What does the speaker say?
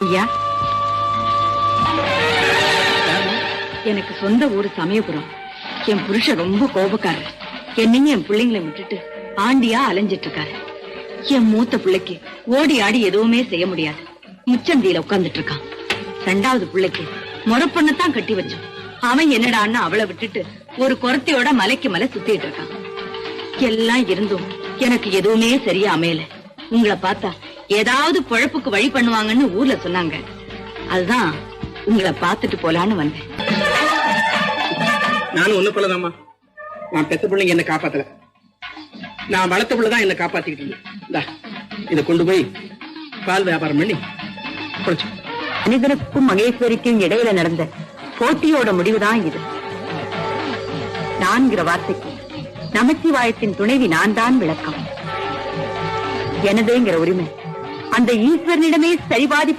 ஐயா, எனக்கு சொந்த ஊரு சமயபுரம். என் புருஷன் ரொம்ப கோபக்காரர். என்னையும் என் பிள்ளைங்களை விட்டுட்டு ஆண்டியா அலைஞ்சிட்டு இருக்காரு. என் மூத்த பிள்ளைக்கு ஓடி ஆடி எதுவுமே செய்ய முடியாது. முச்சந்தியில உட்கார்ந்துட்டு இருக்கான். ரெண்டாவது பிள்ளைக்கு முறப்பொண்ணத்தான் கட்டி வச்சோம். அவன் என்னடான்னு அவளை விட்டுட்டு ஒரு குரத்தையோட மலைக்கு மலை சுத்திட்டு இருக்கான். எல்லாம் இருந்தும் எனக்கு எதுவுமே சரியா அமையல. உங்களை பார்த்தா ஏதாவது பொழப்புக்கு வழி பண்ணுவாங்கன்னு ஊர்ல சொன்னாங்க. அதுதான் உங்களை பார்த்துட்டு போலான்னு வந்தேன். நானும் ஒண்ணு போலதாம்மா. நான் பெத்த பிள்ளைங்க என்ன காப்பாத்தல, நான் வளர்த்த பிள்ளைதான் என்ன காப்பாத்திக்கிட்டு இருந்தேன். இதை கொண்டு போய் பால் வியாபாரம் பண்ணி குடிச்சு. மனிதனுக்கும் மகேஸ்வரிக்கும் இடையில நடந்த போட்டியோட முடிவுதான் இது. நான்கிற வார்த்தைக்கு நமச்சிவாயத்தின் துணைவி நான் தான் விளக்கம். எனதேங்கிற உரிமை அந்த ஈஸ்வரனிடமே சரிபாதி